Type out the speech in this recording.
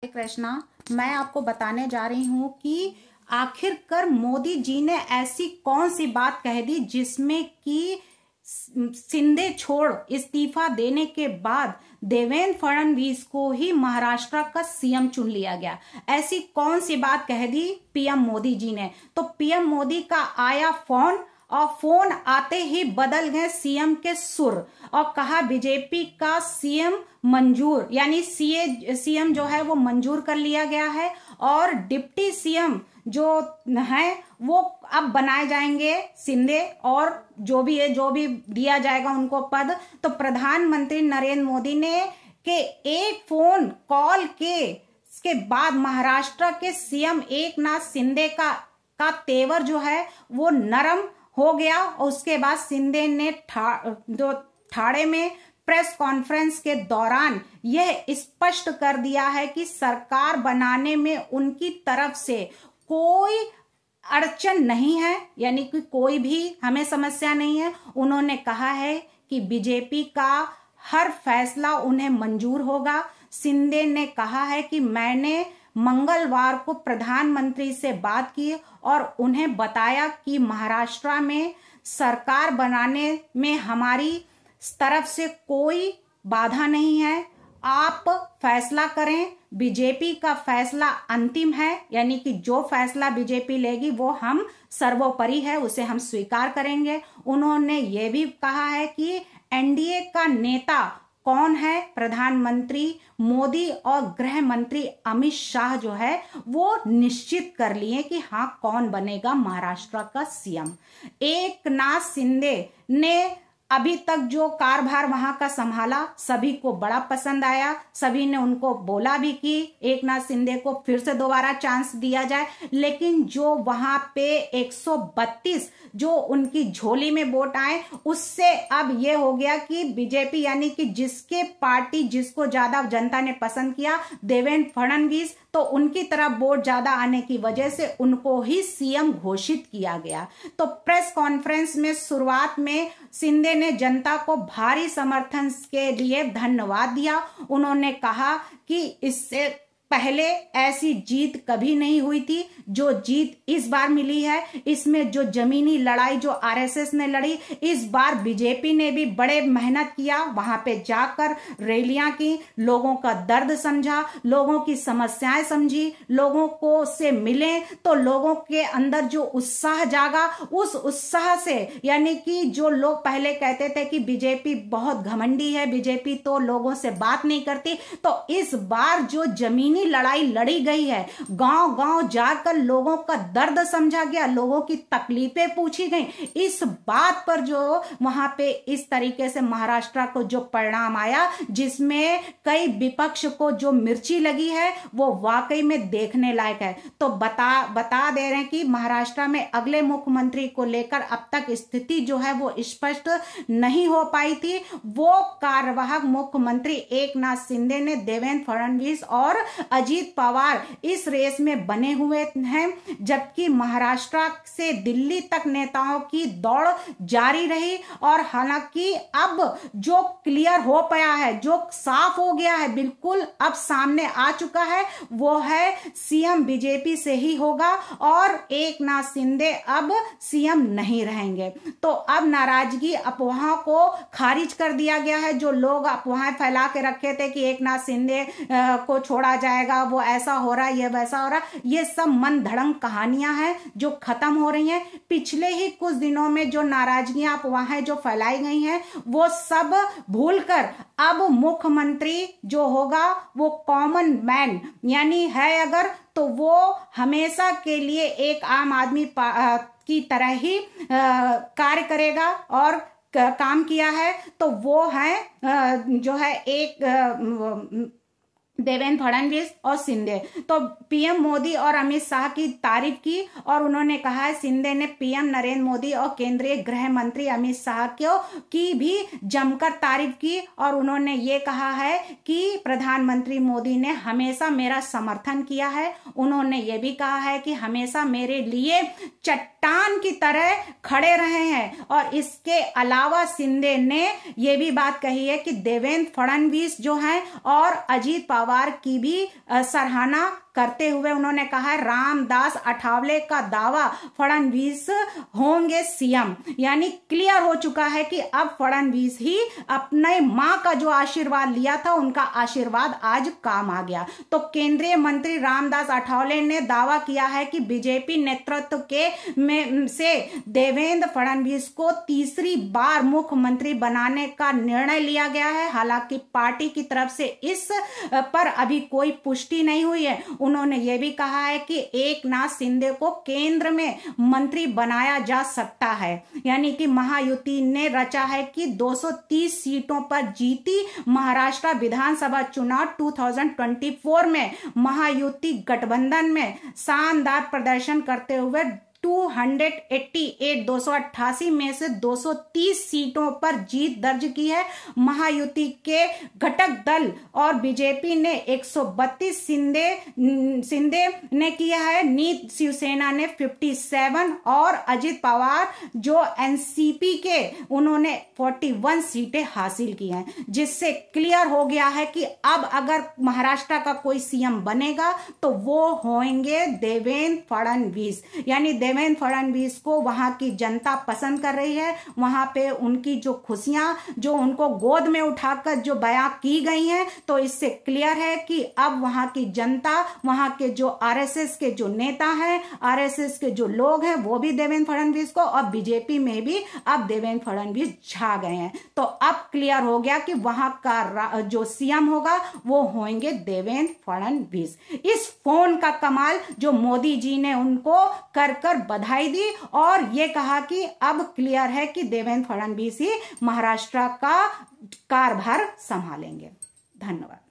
कृष्णा, मैं आपको बताने जा रही हूँ कि आखिरकार मोदी जी ने ऐसी कौन सी बात कह दी जिसमें कि शिंदे छोड़ इस्तीफा देने के बाद देवेंद्र फडणवीस को ही महाराष्ट्र का सीएम चुन लिया गया। ऐसी कौन सी बात कह दी पीएम मोदी जी ने? तो पीएम मोदी का आया फोन और फोन आते ही बदल गए सीएम के सुर और कहा बीजेपी का सीएम मंजूर, यानी सीएम जो है वो मंजूर कर लिया गया है और डिप्टी सीएम जो है वो अब बनाए जाएंगे शिंदे, और जो भी दिया जाएगा उनको पद। तो प्रधानमंत्री नरेंद्र मोदी ने के एक फोन कॉल के बाद महाराष्ट्र के सीएम एकनाथ शिंदे का तेवर जो है वो नरम हो गया। और उसके बाद शिंदे ने ठाणे में प्रेस कॉन्फ्रेंस के दौरान यह स्पष्ट कर दिया है कि सरकार बनाने में उनकी तरफ से कोई अड़चन नहीं है, यानी कि कोई भी हमें समस्या नहीं है। उन्होंने कहा है कि बीजेपी का हर फैसला उन्हें मंजूर होगा। शिंदे ने कहा है कि मैंने मंगलवार को प्रधानमंत्री से बात की और उन्हें बताया कि महाराष्ट्र में सरकार बनाने में हमारी तरफ से कोई बाधा नहीं है, आप फैसला करें, बीजेपी का फैसला अंतिम है, यानी कि जो फैसला बीजेपी लेगी वो हम सर्वोपरि है, उसे हम स्वीकार करेंगे। उन्होंने ये भी कहा है कि एनडीए का नेता कौन है, प्रधानमंत्री मोदी और गृह मंत्री अमित शाह जो है वो निश्चित कर लिए कि हाँ कौन बनेगा महाराष्ट्र का सीएम। एकनाथ शिंदे ने अभी तक जो कारभार वहां का संभाला सभी को बड़ा पसंद आया। सभी ने उनको बोला भी कि एकनाथ शिंदे को फिर से दोबारा चांस दिया जाए, लेकिन जो वहां पे 132 जो उनकी झोली में वोट आए उससे अब ये हो गया कि बीजेपी, यानी कि जिसके पार्टी जिसको ज्यादा जनता ने पसंद किया देवेंद्र फडणवीस, तो उनकी तरफ वोट ज्यादा आने की वजह से उनको ही सीएम घोषित किया गया। तो प्रेस कॉन्फ्रेंस में शुरुआत में शिंदे ने जनता को भारी समर्थन के लिए धन्यवाद दिया। उन्होंने कहा कि इससे पहले ऐसी जीत कभी नहीं हुई थी जो जीत इस बार मिली है। इसमें जो जमीनी लड़ाई जो आरएसएस ने लड़ी, इस बार बीजेपी ने भी बड़े मेहनत किया, वहां पे जाकर रैलियां की, लोगों का दर्द समझा, लोगों की समस्याएं समझी, लोगों को से मिले, तो लोगों के अंदर जो उत्साह जागा उस उत्साह से, यानी कि जो लोग पहले कहते थे कि बीजेपी बहुत घमंडी है, बीजेपी तो लोगों से बात नहीं करती, तो इस बार जो जमीनी लड़ाई लड़ी गई है, गांव-गांव जाकर लोगों का दर्द समझा गया, लोगों की तकलीफें पूछी गई, इस बात पर जो वहां पे इस तरीके से महाराष्ट्र को जो परिणाम आया जिसमें कई विपक्ष को जो मिर्ची लगी है वो वाकई में देखने लायक है। तो बता दे रहे हैं कि महाराष्ट्र में अगले मुख्यमंत्री को लेकर अब तक स्थिति जो है वो स्पष्ट नहीं हो पाई थी। वो कार्यवाहक मुख्यमंत्री एकनाथ शिंदे ने देवेंद्र फडणवीस और अजीत पवार इस रेस में बने हुए हैं, जबकि महाराष्ट्र से दिल्ली तक नेताओं की दौड़ जारी रही। और हालांकि अब जो क्लियर हो पाया है, जो साफ हो गया है, बिल्कुल अब सामने आ चुका है, वो है सीएम बीजेपी से ही होगा और एकनाथ शिंदे अब सीएम नहीं रहेंगे। तो अब नाराजगी अफवाहों को खारिज कर दिया गया है। जो लोग अफवाहें फैला के रखे थे कि एकनाथ शिंदे को छोड़ा जाएगा, वो ऐसा हो रहा है, ये वैसा हो रहा है, ये सब मन धड़ंग कहानियां हैं जो खत्म हो रही हैं। पिछले ही कुछ दिनों में जो नाराजगियां अफवाहें जो फैलाई गई हैं वो सब भूलकर अब मुख्यमंत्री जो होगा वो कॉमन मैन यानी है अगर, तो वो हमेशा के लिए एक आम आदमी की तरह ही कार्य करेगा और काम किया है। तो वो है जो है एक देवेंद्र फडणवीस और शिंदे। तो पीएम मोदी और अमित शाह की तारीफ की और उन्होंने कहा है, शिंदे ने पीएम नरेंद्र मोदी और केंद्रीय गृह मंत्री अमित शाह की भी जमकर तारीफ की और उन्होंने ये कहा है कि प्रधानमंत्री मोदी ने हमेशा मेरा समर्थन किया है। उन्होंने ये भी कहा है कि हमेशा मेरे लिए चट्टान की तरह खड़े रहे हैं। और इसके अलावा शिंदे ने ये भी बात कही है कि देवेंद्र फडणवीस जो हैं और अजीत पवार पवार की भी सराहना करते हुए उन्होंने कहा है रामदास अठावले का दावा फडणवीस होंगे सीएम। यानी क्लियर हो चुका है कि अब फडणवीस ही अपने मां का जो आशीर्वाद लिया था उनका आशीर्वाद आज काम आ गया। तो केंद्रीय मंत्री रामदास अठावले ने दावा किया है कि बीजेपी नेतृत्व के से देवेंद्र फडणवीस को तीसरी बार मुख्यमंत्री बनाने का निर्णय लिया गया है। हालांकि पार्टी की तरफ से इस पर अभी कोई पुष्टि नहीं हुई है। उन्होंने यह भी कहा है कि एकनाथ शिंदे को केंद्र में मंत्री बनाया जा सकता है। यानी कि महायुति ने रचा है कि 230 सीटों पर जीती महाराष्ट्र विधानसभा चुनाव 2024 में महायुति गठबंधन में शानदार प्रदर्शन करते हुए 288 में से 230 सीटों पर जीत दर्ज की है। महायुति के घटक दल और बीजेपी ने 132, शिंदे ने किया है, नीत शिवसेना ने 57 और अजित पवार जो एनसीपी के उन्होंने 41 सीटें हासिल की हैं, जिससे क्लियर हो गया है कि अब अगर महाराष्ट्र का कोई सीएम बनेगा तो वो होंगे देवेंद्र फडणवीस। यानी देवेंद्र फडणवीस को वहां की जनता पसंद कर रही है। वहां पे उनकी जो खुशियां जो उनको गोद में उठाकर जो बयां की गई हैं, तो इससे क्लियर है कि अब वहां की जनता, वहां के जो आरएसएस के जो नेता हैं, आरएसएस के जो लोग हैं, वो भी देवेंद्र फडणवीस को, और बीजेपी में भी अब देवेंद्र फडणवीस छा गए हैं। तो अब क्लियर हो गया कि वहां का जो सीएम होगा वो होंगे देवेंद्र फडणवीस। इस फोन का कमाल जो मोदी जी ने उनको कर बधाई दी और ये कहा कि अब क्लियर है कि देवेंद्र फडणवीस ही महाराष्ट्र का कारभार संभालेंगे। धन्यवाद।